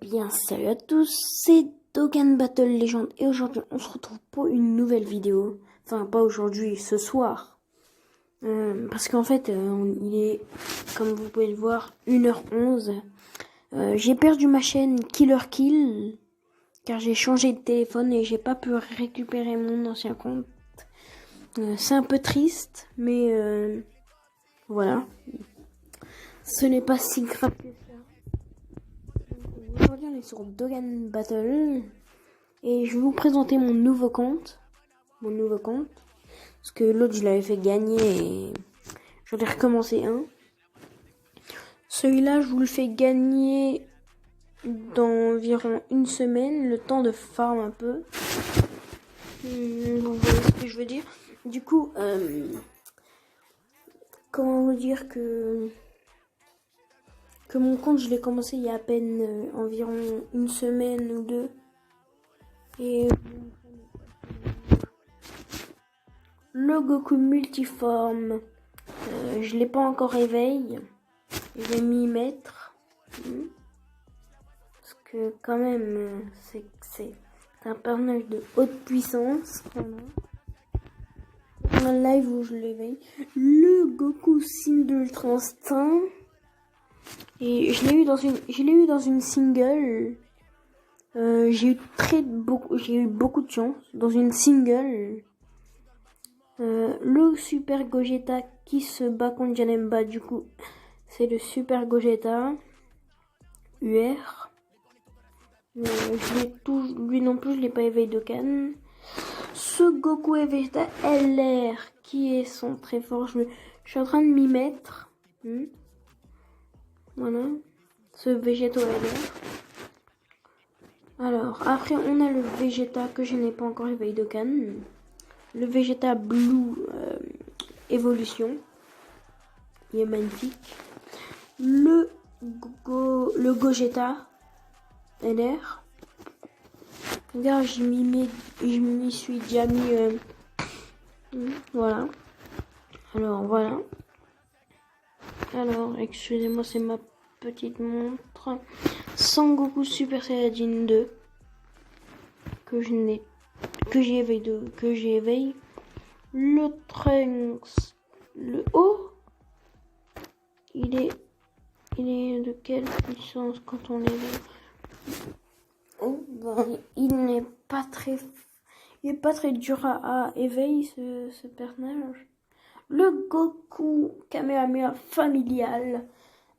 Bien, salut à tous, c'est Dokkan Battle Legend et aujourd'hui on se retrouve pour une nouvelle vidéo. Enfin, pas aujourd'hui, ce soir. Parce qu'en fait, il est, comme vous pouvez le voir, 1h11. J'ai perdu ma chaîne Killer Kill car j'ai changé de téléphone et j'ai pas pu récupérer mon ancien compte. C'est un peu triste, mais voilà. Ce n'est pas si grave que ça. Aujourd'hui, on est sur Dokkan Battle et je vais vous présenter mon nouveau compte. Parce que l'autre, je l'avais fait gagner et j'en ai recommencé un. Celui-là, je vous le fais gagner dans environ une semaine, le temps de farm un peu. Vous voyez ce que je veux dire. Du coup, comment vous dire que mon compte, je l'ai commencé il y a à peine environ une semaine ou deux. Et le Goku multiforme, je l'ai pas encore éveillé. Je vais m'y mettre. Parce que quand même, c'est un personnage de haute puissance. Voilà. Un live où je l'éveille. Le Goku Signe de l'Ultra Instinct. Et je l'ai eu dans une single. J'ai eu beaucoup de chance dans une single. Le Super Gogeta qui se bat contre Janemba, du coup, c'est le Super Gogeta UR. Lui non plus, je l'ai pas éveillé de Dokkan. Ce Goku et Vegeta LR qui sont très forts. Je suis en train de m'y mettre. Voilà. Ce Vegeta LR. Alors, après, on a le Vegeta que je n'ai pas encore éveillé de Dokkan. Le Vegeta Blue Evolution. Il est magnifique. Le Gogeta LR. Regarde, je m'y suis déjà mis. Voilà. Alors, voilà. Alors, excusez-moi, c'est ma petite montre. Sangoku Super Saiyajin 2. Que j'ai éveillé. Le Trunks. Le haut. Il est de quelle puissance quand on l'éveille? Oh, ben, il n'est pas très dur à éveiller ce personnage. Le Goku Kamehameha familial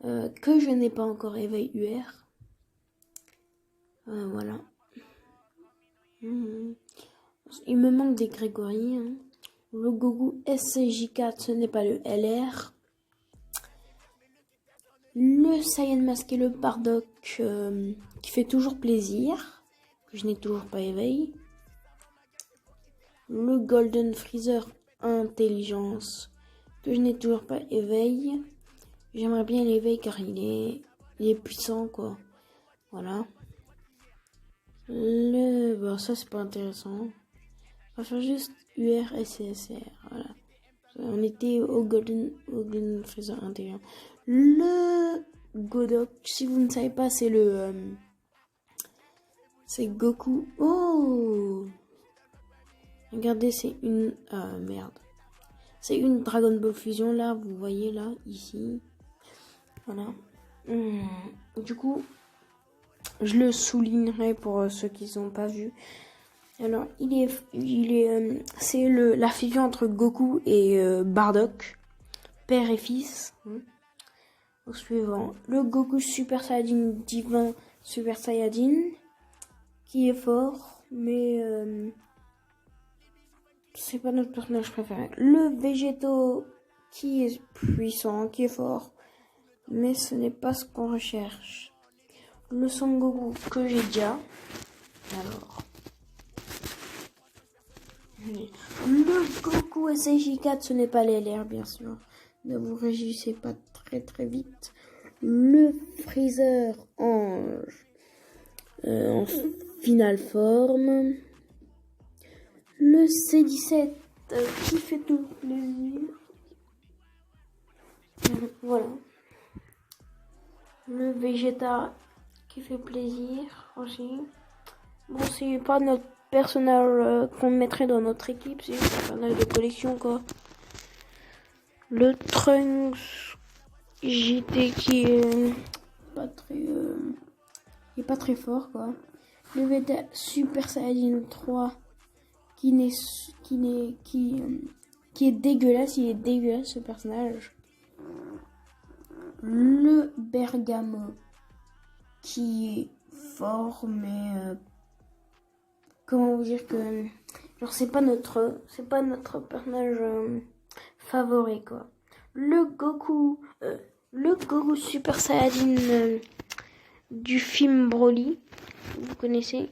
que je n'ai pas encore éveillé UR. Voilà. Il me manque des Grégory. Le Goku SCJ4, ce n'est pas le LR. Le Saiyan masqué, le Bardock, qui fait toujours plaisir, que je n'ai toujours pas éveillé. Le Golden Freezer Intelligence, que je n'ai toujours pas éveillé. J'aimerais bien l'éveiller car il est puissant, quoi. Voilà. Bon, ça c'est pas intéressant. On va faire juste UR et CSR. Voilà. On était au Golden Freezer Intelligence. Le Godok, si vous ne savez pas, c'est c'est Goku. Oh! Regardez, c'est une... merde. C'est une Dragon Ball Fusion, là, vous voyez, là, ici. Voilà. Du coup, je le soulignerai pour ceux qui n'ont pas vu. Alors, c'est la fusion entre Goku et Bardock, père et fils. Au suivant, le Goku Super Saiyajin Divin Super Saiyajin, qui est fort, mais c'est pas notre personnage préféré. Le Végéto qui est puissant, qui est fort, mais ce n'est pas ce qu'on recherche. Le Son Goku que j'ai déjà. Alors, le Goku SJ4, ce n'est pas l'LR, bien sûr. Ne vous réjouissez pas très très vite. Le Freezer Ange en finale forme. Le C17 qui fait tout plaisir. Voilà. Le Vegeta qui fait plaisir aussi. Bon, c'est pas notre personnage qu'on mettrait dans notre équipe, c'est un personnage de collection quoi. Le Trunks JT qui est pas très fort quoi. Le Vegeta Super Saiyajin 3 qui est dégueulasse, il est dégueulasse ce personnage. Le Bergamo qui est fort mais comment vous dire que genre c'est pas notre personnage favori quoi. Le Goku Super Saiyajin du film Broly, vous connaissez,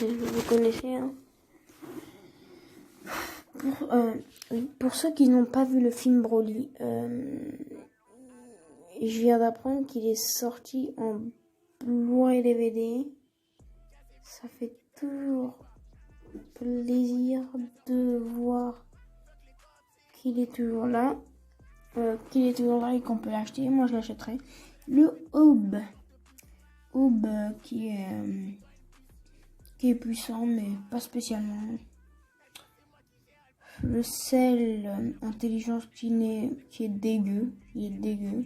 vous connaissez hein. Pour ceux qui n'ont pas vu le film Broly, je viens d'apprendre qu'il est sorti en Blu-ray DVD. Ça fait toujours plaisir de voir qu'il est toujours là. Et qu'on peut l'acheter. Moi, je l'achèterai. Le Aube. Qui est puissant, mais pas spécialement. Le Cell intelligence qui est dégueu. Il est dégueu.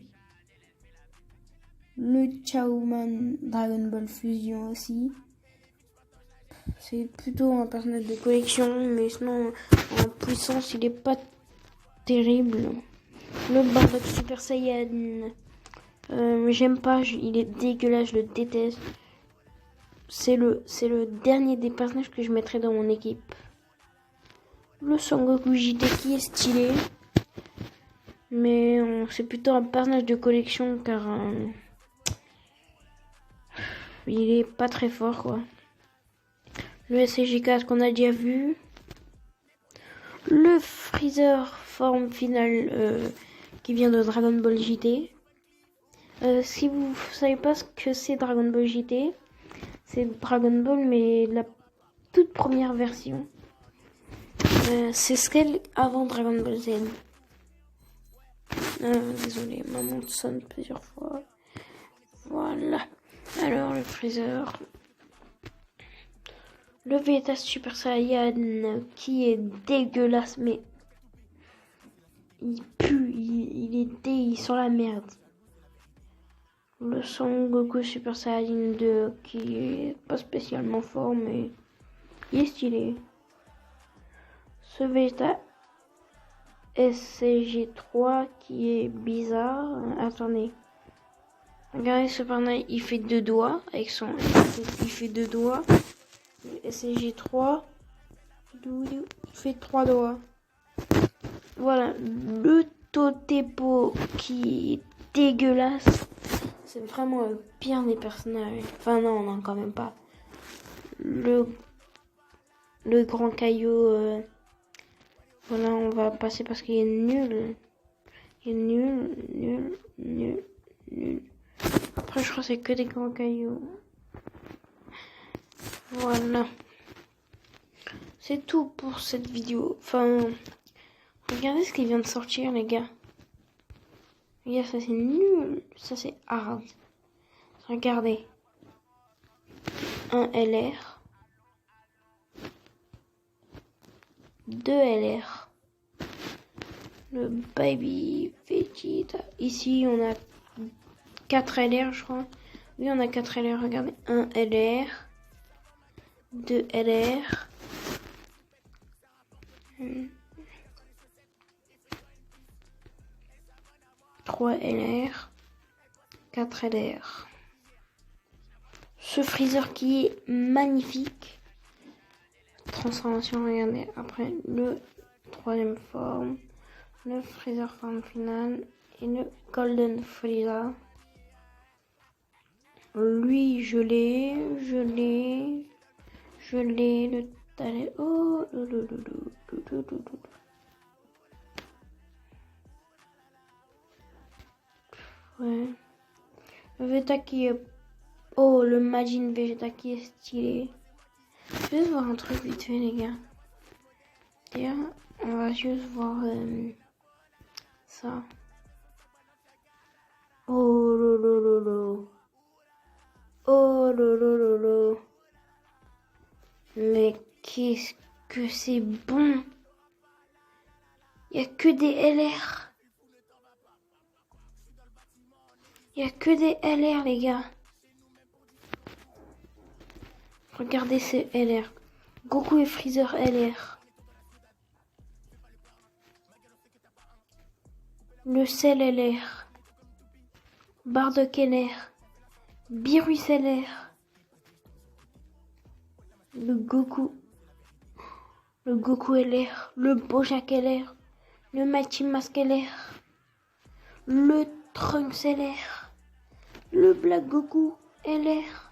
Le Chaoman Dragon Ball Fusion aussi. C'est plutôt un personnage de collection, mais sinon en puissance il est pas terrible. Le Bardock Super Saiyan, j'aime pas, il est dégueulasse, je le déteste. C'est le dernier des personnages que je mettrais dans mon équipe. Le Sangoku JT qui est stylé, mais c'est plutôt un personnage de collection car il est pas très fort quoi. Le SCG4 qu'on a déjà vu. Le Freezer forme finale qui vient de Dragon Ball JT. Si vous savez pas ce que c'est Dragon Ball JT, c'est Dragon Ball mais la toute première version. C'est Cell avant Dragon Ball Z. Désolé, ma montre sonne plusieurs fois. Voilà. Alors le Freezer. Le Vegeta Super Saiyan qui est dégueulasse, mais il pue, il sent la merde. Le Son Goku Super Saiyan 2 qui est pas spécialement fort, mais il est stylé. Ce Vegeta SCG3 qui est bizarre. Attendez. Regardez ce personnage, il fait deux doigts avec son. Il fait deux doigts. SCG3, il fait 3 doigts. Voilà, le Totepo qui est dégueulasse. C'est vraiment le pire des personnages. Enfin non, quand même pas. Le grand caillou, voilà, on va passer parce qu'il est nul. Il est nul. Après, je crois que c'est que des grands cailloux. Voilà. C'est tout pour cette vidéo. Enfin, regardez ce qui vient de sortir, les gars. Regarde, ça c'est nul. Ça c'est hard. Regardez. Un LR. 2 LR. Le Baby Vegeta. Ici, on a 4 LR, je crois. Oui, on a 4 LR. Regardez. Un LR. 2 LR. 3 LR. 4 LR. Ce Freezer qui est magnifique. Transformation, regardez. Après, le troisième forme. Le Freezer forme finale. Et le Golden Freezer. Lui, je l'ai. Le talent. Oh, ouais. Le Vegeta qui est. Oh, le Majin Vegeta qui est stylé. Je vais juste voir un truc vite fait, les gars. D'ailleurs, on va juste voir ça. Oh, lolo. Qu'est-ce que c'est bon. Il n'y a que des LR. Il n'y a que des LR, les gars. Regardez ces LR. Goku et Freezer LR. Le Cell LR. Bardock LR. Beerus LR. Le Goku LR. Le Bojack LR. Le Mighty Mask LR. Le Trunks LR. Le Black Goku LR.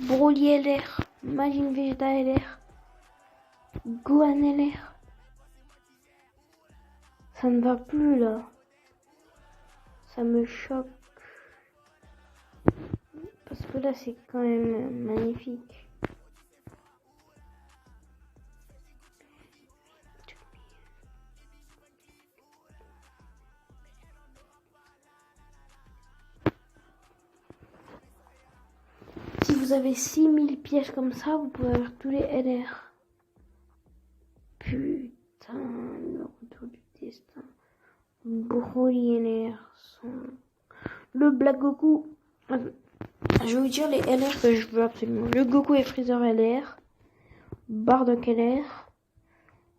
Broly LR. Majin Vegeta LR. Gohan LR. Ça ne va plus là. Ça me choque. Parce que là c'est quand même magnifique. Si vous avez 6000 pièges comme ça, vous pouvez avoir tous les LR. Putain, le retour du destin. Broly LR. Le Black Goku. Je vais vous dire les LR que je veux absolument. Le Goku et Freezer LR. Bardock LR.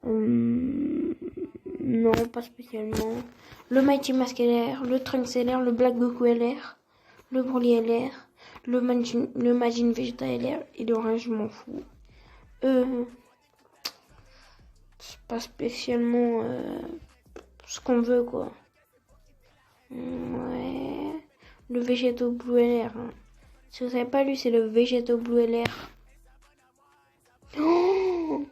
Non, pas spécialement. Le Mighty Mask LR. Le Trunks LR. Le Black Goku LR. Le Broly LR. Le Majin Vegeta LR. Et le reste, je m'en fous. C'est pas spécialement ce qu'on veut, quoi. Ouais. Le Végéto Blue LR. Hein. Si vous savez pas lu, c'est le Végéto Blue LR. Oh,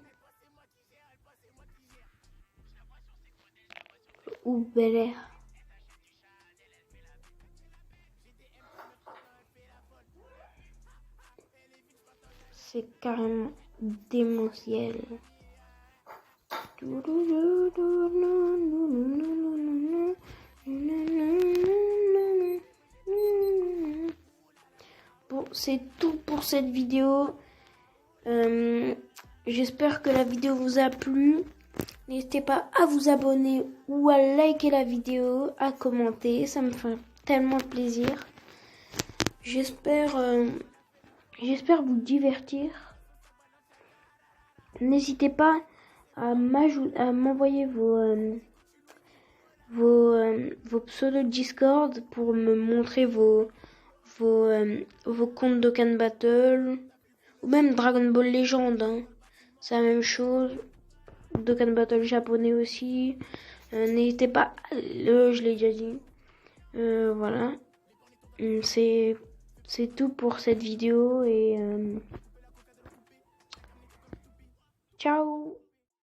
ou Bel Air. C'est carrément démentiel. Bon, c'est tout pour cette vidéo. J'espère que la vidéo vous a plu. N'hésitez pas à vous abonner ou à liker la vidéo, à commenter. Ça me fait tellement plaisir. J'espère vous divertir. N'hésitez pas à m'envoyer vos pseudos Discord pour me montrer vos comptes Dokkan Battle ou même Dragon Ball Legend. Hein. C'est la même chose. Dokkan Battle japonais aussi. N'hésitez pas. Je l'ai déjà dit. Voilà. C'est tout pour cette vidéo et ciao.